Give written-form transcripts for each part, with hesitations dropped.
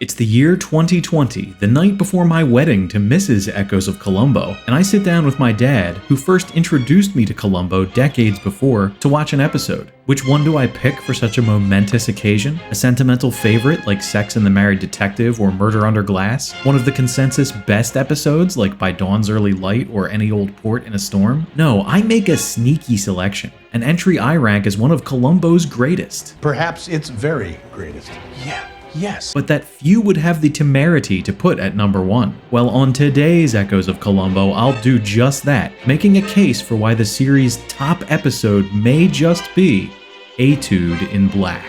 It's the year 2020, the night before my wedding to Mrs. Echoes of Columbo, and I sit down with my dad, who first introduced me to Columbo decades before, to watch an episode. Which one do I pick for such a momentous occasion? A sentimental favorite like Sex and the Married Detective or Murder Under Glass? One of the consensus best episodes like By Dawn's Early Light or Any Old Port in a Storm? No, I make a sneaky selection. An entry I rank as one of Columbo's greatest. Perhaps its very greatest. Yeah. Yes. But that few would have the temerity to put at number 1. Well, on today's Echoes of Columbo, I'll do just that, making a case for why the series' top episode may just be Etude in Black.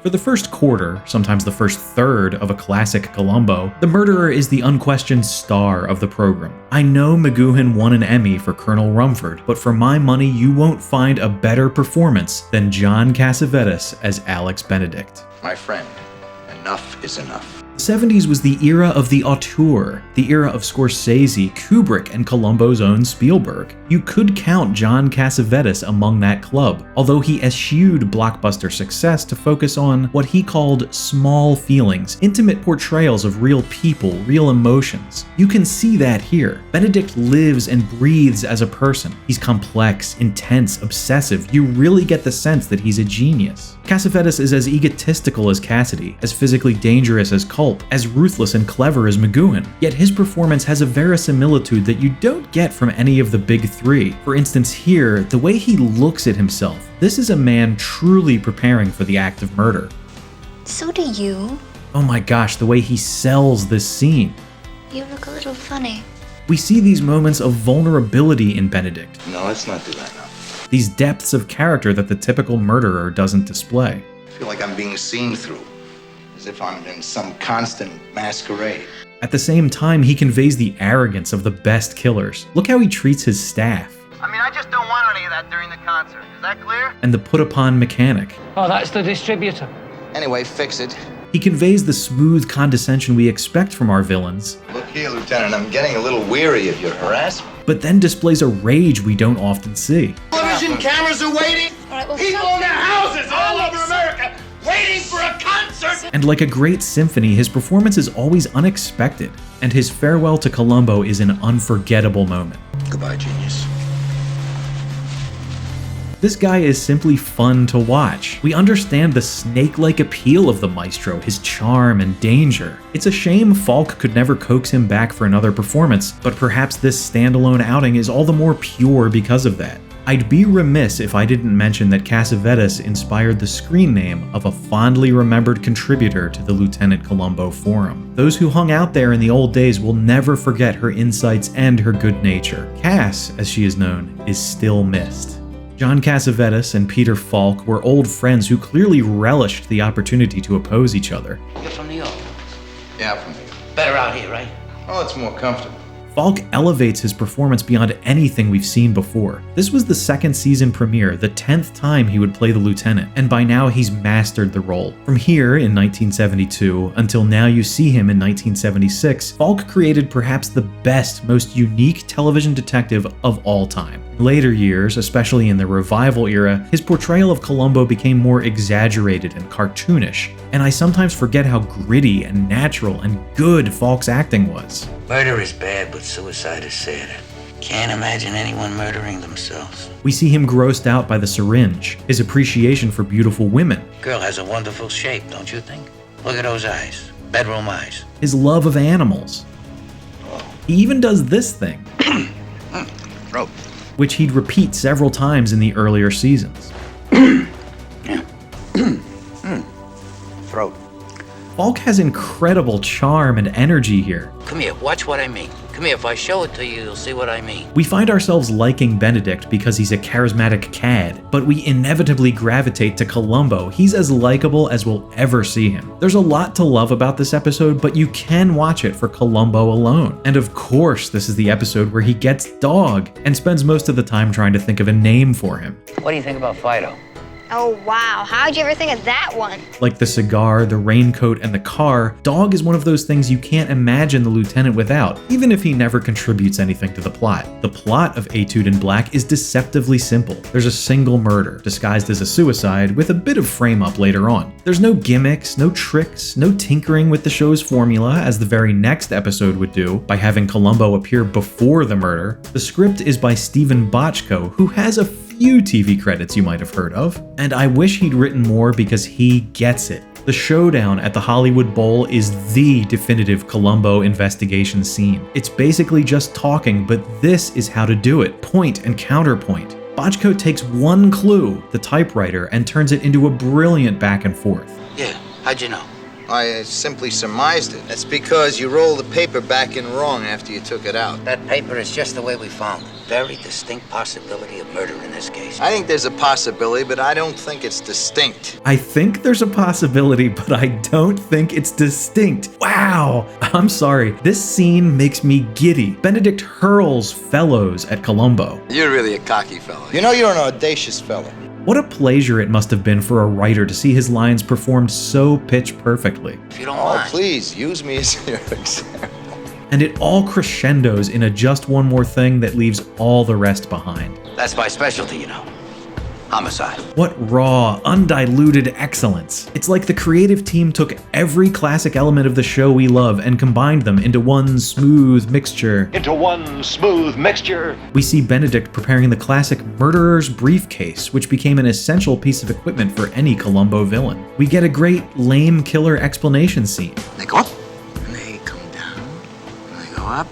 For the first quarter, sometimes the first third of a classic Columbo, the murderer is the unquestioned star of the program. I know McGoohan won an Emmy for Colonel Rumford, but for my money you won't find a better performance than John Cassavetes as Alex Benedict. My friend, enough is enough. The 70s was the era of the auteur, the era of Scorsese, Kubrick, and Columbo's own Spielberg. You could count John Cassavetes among that club, although he eschewed blockbuster success to focus on what he called small feelings, intimate portrayals of real people, real emotions. You can see that here. Benedict lives and breathes as a person. He's complex, intense, obsessive. You really get the sense that he's a genius. Cassavetes is as egotistical as Cassidy, as physically dangerous as Culp, as ruthless and clever as McGoohan. Yet his performance has a verisimilitude that you don't get from any of the big three. For instance here, the way he looks at himself. This is a man truly preparing for the act of murder. So do you. Oh my gosh, the way he sells this scene. You look a little funny. We see these moments of vulnerability in Benedict. No, let's not do that now. These depths of character that the typical murderer doesn't display. I feel like I'm being seen through, as if I'm in some constant masquerade. At the same time, he conveys the arrogance of the best killers. Look how he treats his staff. I just don't want any of that during the concert. Is that clear? And the put-upon mechanic. Oh, that's the distributor. Anyway, fix it. He conveys the smooth condescension we expect from our villains. Look here, Lieutenant, I'm getting a little weary of your harassment. But then displays a rage we don't often see. Television cameras are waiting. All right, well, People in their houses all over America waiting for a concert. And like a great symphony, his performance is always unexpected. And his farewell to Columbo is an unforgettable moment. Goodbye, genius. This guy is simply fun to watch. We understand the snake-like appeal of the maestro, his charm and danger. It's a shame Falk could never coax him back for another performance, but perhaps this standalone outing is all the more pure because of that. I'd be remiss if I didn't mention that Cassavetes inspired the screen name of a fondly remembered contributor to the Lieutenant Columbo forum. Those who hung out there in the old days will never forget her insights and her good nature. Cass, as she is known, is still missed. John Cassavetes and Peter Falk were old friends who clearly relished the opportunity to oppose each other. You're from New York. Yeah, from here. Better out here, right? Oh, it's more comfortable. Falk elevates his performance beyond anything we've seen before. This was the second season premiere, the 10th time he would play the lieutenant, and by now he's mastered the role. From here in 1972 until now you see him in 1976, Falk created perhaps the best, most unique television detective of all time. In later years, especially in the revival era, his portrayal of Columbo became more exaggerated and cartoonish, and I sometimes forget how gritty and natural and good Falk's acting was. Murder is bad, but suicide is sadder. Can't imagine anyone murdering themselves. We see him grossed out by the syringe, his appreciation for beautiful women, Girl has a wonderful shape, don't you think? Look at those eyes. Bedroom eyes. his love of animals. He even does this thing, Throat. which he'd repeat several times in the earlier seasons. Throat. Falk has incredible charm and energy here. Come here, watch what I mean. Come here, if I show it to you, you'll see what I mean. We find ourselves liking Benedict because he's a charismatic cad, but we inevitably gravitate to Columbo. He's as likable as we'll ever see him. There's a lot to love about this episode, but you can watch it for Columbo alone. And of course, this is the episode where he gets dog and spends most of the time trying to think of a name for him. What do you think about Fido? Oh wow, how'd you ever think of that one? Like the cigar, the raincoat, and the car, Dog is one of those things you can't imagine the lieutenant without, even if he never contributes anything to the plot. The plot of Etude in Black is deceptively simple. There's a single murder, disguised as a suicide, with a bit of frame-up later on. There's no gimmicks, no tricks, no tinkering with the show's formula, as the very next episode would do, by having Columbo appear before the murder. The script is by Stephen Bochco, who has a few TV credits you might have heard of, and I wish he'd written more because he gets it. The showdown at the Hollywood Bowl is the definitive Columbo investigation scene. It's basically just talking, but this is how to do it, point and counterpoint. Bochco takes one clue, the typewriter, and turns it into a brilliant back and forth. Yeah, how'd you know? I simply surmised it. That's because you rolled the paper back in wrong after you took it out. That paper is just the way we found it. Very distinct possibility of murder in this case. I think there's a possibility, but I don't think it's distinct. I think there's a possibility, but I don't think it's distinct. Wow! I'm sorry, this scene makes me giddy. Benedict hurls fellows at Columbo. You're really a cocky fellow. You know you're an audacious fellow. What a pleasure it must have been for a writer to see his lines performed so pitch perfectly. If you don't Oh, mind. please, use me as your example. And it all crescendos in a just one more thing that leaves all the rest behind. That's my specialty, you know. Homicide. What raw, undiluted excellence. It's like the creative team took every classic element of the show we love and combined them into one smooth mixture. Into one smooth mixture. We see Benedict preparing the classic murderer's briefcase, which became an essential piece of equipment for any Columbo villain. We get a great lame killer explanation scene. They go up, and they come down, and they go up,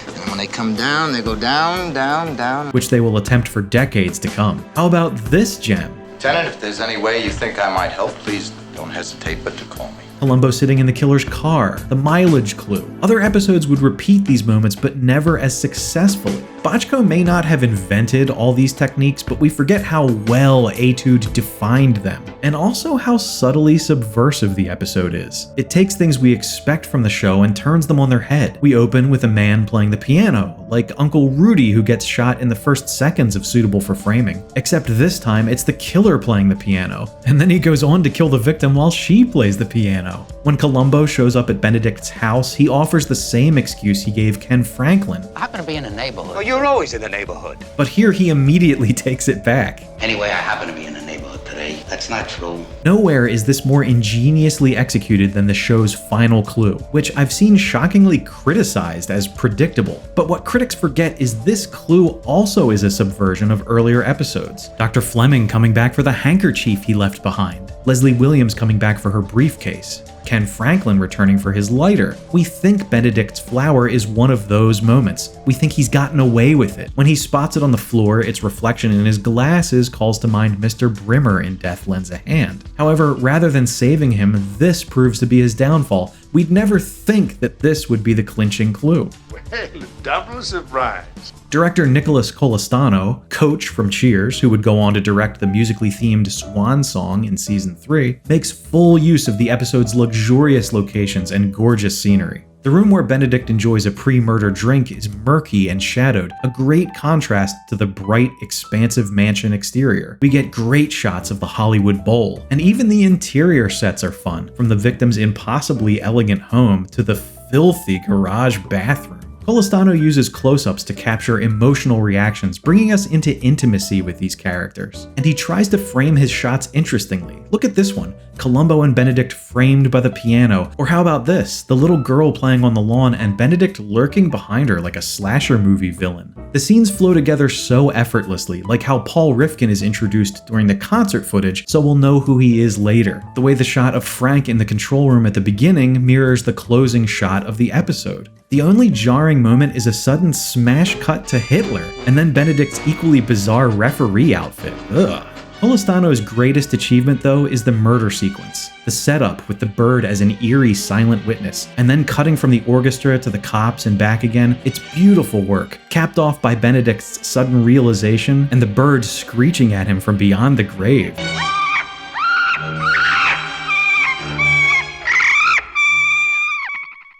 and when they come down, they go down, down, down. Which they will attempt for decades to come. How about this gem? Lieutenant, if there's any way you think I might help, please don't hesitate but to call me. Columbo sitting in the killer's car, the mileage clue. Other episodes would repeat these moments, but never as successfully. Bochco may not have invented all these techniques, but we forget how well Etude defined them, and also how subtly subversive the episode is. It takes things we expect from the show and turns them on their head. We open with a man playing the piano, like Uncle Rudy who gets shot in the first seconds of Suitable for Framing. Except this time, it's the killer playing the piano, and then he goes on to kill the victim while she plays the piano. When Columbo shows up at Benedict's house, he offers the same excuse he gave Ken Franklin. I happen to be in the neighborhood. Oh, you're always in the neighborhood. But here he immediately takes it back. Anyway, I happen to be in the neighborhood today. That's not true. Nowhere is this more ingeniously executed than the show's final clue, which I've seen shockingly criticized as predictable. But what critics forget is this clue also is a subversion of earlier episodes. Dr. Fleming coming back for the handkerchief he left behind. Leslie Williams coming back for her briefcase. Ken Franklin returning for his lighter. We think Benedict's flower is one of those moments. We think he's gotten away with it. When he spots it on the floor, its reflection in his glasses calls to mind Mr. Brimmer in Death Lends a Hand. However, rather than saving him, this proves to be his downfall. We'd never think that this would be the clinching clue. Well, double surprise. Director Nicholas Colastano, Coach from Cheers, who would go on to direct the musically themed Swan Song in Season 3, makes full use of the episode's luxurious locations and gorgeous scenery. The room where Benedict enjoys a pre-murder drink is murky and shadowed, a great contrast to the bright, expansive mansion exterior. We get great shots of the Hollywood Bowl, and even the interior sets are fun, from the victim's impossibly elegant home to the filthy garage bathroom. Colastano uses close-ups to capture emotional reactions, bringing us into intimacy with these characters. And he tries to frame his shots interestingly. Look at this one, Columbo and Benedict framed by the piano. Or how about this, the little girl playing on the lawn and Benedict lurking behind her like a slasher movie villain. The scenes flow together so effortlessly, like how Paul Rifkin is introduced during the concert footage, so we'll know who he is later. The way the shot of Frank in the control room at the beginning mirrors the closing shot of the episode. The only jarring moment is a sudden smash cut to Hitler, and then Benedict's equally bizarre referee outfit. Ugh. Colastano's greatest achievement, though, is the murder sequence. The setup with the bird as an eerie silent witness, and then cutting from the orchestra to the cops and back again, it's beautiful work, capped off by Benedict's sudden realization and the bird screeching at him from beyond the grave.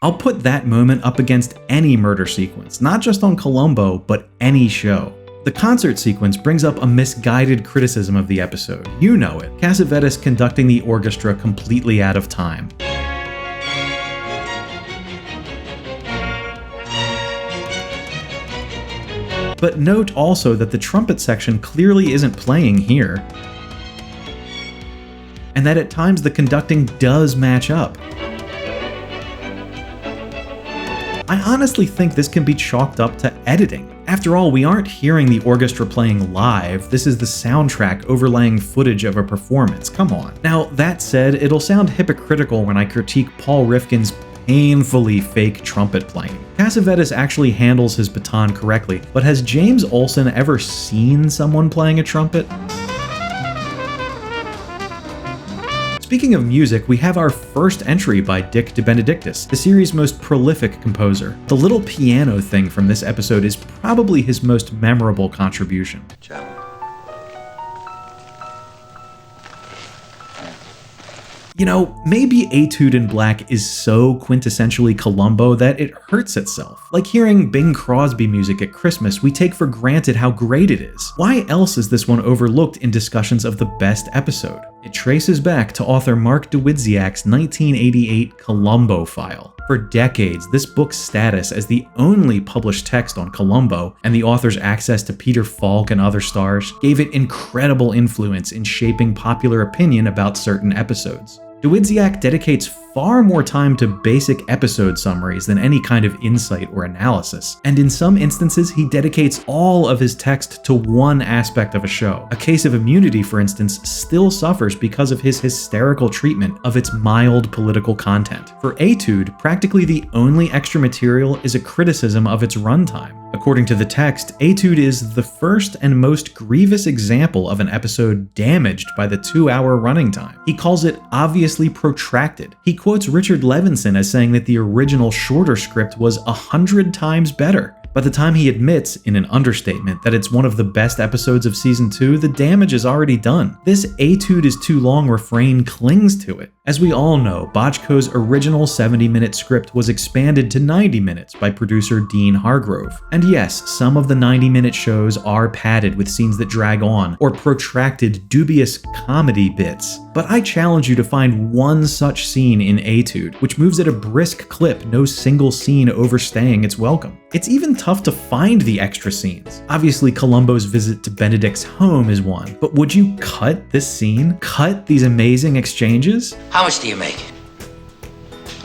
I'll put that moment up against any murder sequence, not just on Columbo, but any show. The concert sequence brings up a misguided criticism of the episode. You know it. Cassavetes conducting the orchestra completely out of time. But note also that the trumpet section clearly isn't playing here, and that at times the conducting does match up. I honestly think this can be chalked up to editing. After all, we aren't hearing the orchestra playing live, this is the soundtrack overlaying footage of a performance, come on. Now, that said, it'll sound hypocritical when I critique Paul Rifkin's painfully fake trumpet playing. Cassavetes actually handles his baton correctly, but has James Olsen ever seen someone playing a trumpet? Speaking of music, we have our first entry by Dick DeBenedictis, the series' most prolific composer. The little piano thing from this episode is probably his most memorable contribution. You know, maybe Etude in Black is so quintessentially Columbo that it hurts itself. Like hearing Bing Crosby music at Christmas, we take for granted how great it is. Why else is this one overlooked in discussions of the best episode? It traces back to author Mark Dawidziak's 1988 Columbo file. For decades, this book's status as the only published text on Columbo, and the author's access to Peter Falk and other stars, gave it incredible influence in shaping popular opinion about certain episodes. Dawidziak dedicates far more time to basic episode summaries than any kind of insight or analysis, and in some instances he dedicates all of his text to one aspect of a show. A Case of Immunity, for instance, still suffers because of his hysterical treatment of its mild political content. For Etude, practically the only extra material is a criticism of its runtime. According to the text, Etude is the first and most grievous example of an episode damaged by the 2-hour running time. He calls it obviously protracted. He quotes Richard Levinson as saying that the original shorter script was 100 times better. By the time he admits, in an understatement, that it's one of the best episodes of Season 2, the damage is already done. This Etude is too long refrain clings to it. As we all know, Bochco's original 70-minute script was expanded to 90 minutes by producer Dean Hargrove. And yes, some of the 90-minute shows are padded with scenes that drag on, or protracted, dubious comedy bits. But I challenge you to find one such scene in Etude, which moves at a brisk clip, no single scene overstaying its welcome. It's even tough to find the extra scenes. Obviously, Columbo's visit to Benedict's home is one, but would you cut this scene? Cut these amazing exchanges? How much do you make?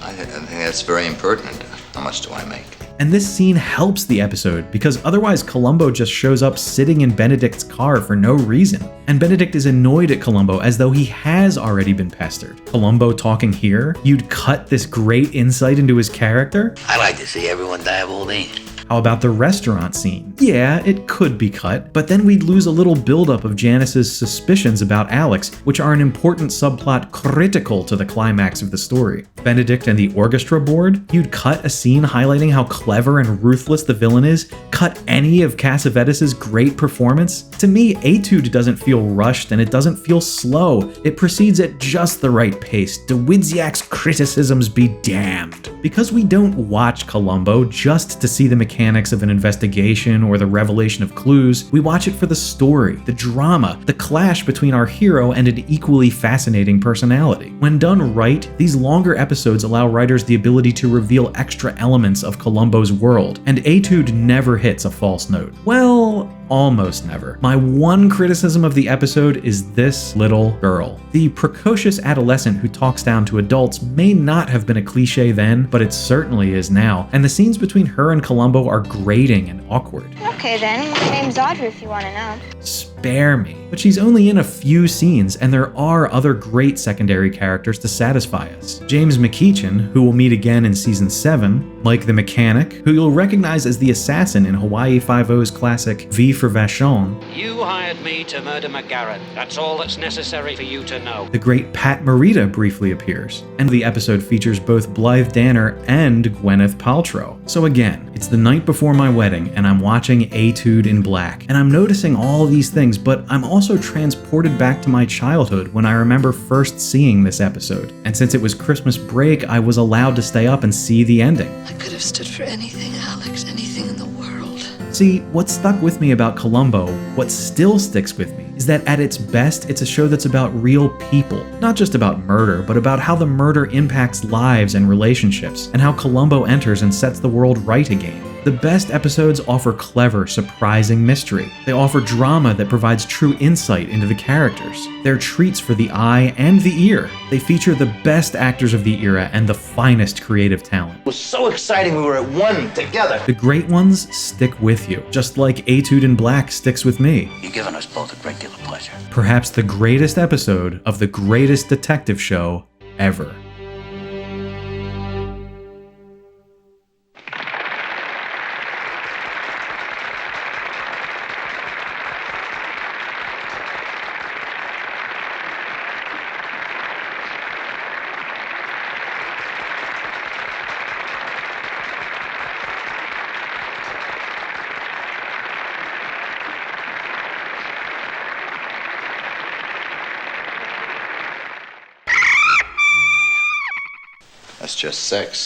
I think that's very impertinent. How much do I make? And this scene helps the episode, because otherwise Columbo just shows up sitting in Benedict's car for no reason. And Benedict is annoyed at Columbo as though he has already been pestered. Columbo talking here? You'd cut this great insight into his character? I like to see everyone die of old age. How about the restaurant scene? Yeah, it could be cut, but then we'd lose a little buildup of Janice's suspicions about Alex, which are an important subplot critical to the climax of the story. Benedict and the orchestra board? You'd cut a scene highlighting how clever and ruthless the villain is? Cut any of Cassavetes' great performance? To me, Etude doesn't feel rushed and it doesn't feel slow. It proceeds at just the right pace. Dawidziak's criticisms be damned. Because we don't watch Columbo just to see the mechanics of an investigation or the revelation of clues, we watch it for the story, the drama, the clash between our hero and an equally fascinating personality. When done right, these longer episodes allow writers the ability to reveal extra elements of Columbo's world, and Etude never hits a false note. Well, almost never. My one criticism of the episode is this little girl. The precocious adolescent who talks down to adults may not have been a cliche then, but it certainly is now, and the scenes between her and Columbo are grating and awkward. Okay then, my name's Audrey if you want to know. Spare me. But she's only in a few scenes, and there are other great secondary characters to satisfy us. James McEachin, who we'll meet again in Season 7, Mike the Mechanic, who you'll recognize as the assassin in Hawaii Five-O's classic V for Vachon. You hired me to murder McGarrett. That's all that's necessary for you to know. The great Pat Morita briefly appears, and the episode features both Blythe Danner and Gwyneth Paltrow. So again, it's the night before my wedding, and I'm watching Etude in Black, and I'm noticing all these things, but I'm also transported back to my childhood when I remember first seeing this episode. And since it was Christmas break, I was allowed to stay up and see the ending. I could have stood for anything, Alex, anything in the world. See, what stuck with me about Columbo, what still sticks with me, is that at its best, it's a show that's about real people. Not just about murder, but about how the murder impacts lives and relationships, and how Columbo enters and sets the world right again. The best episodes offer clever, surprising mystery. They offer drama that provides true insight into the characters. They're treats for the eye and the ear. They feature the best actors of the era and the finest creative talent. It was so exciting we were at one together. The great ones stick with you, just like Etude in Black sticks with me. You've given us both a great deal of pleasure. Perhaps the greatest episode of the greatest detective show ever. That's just sex.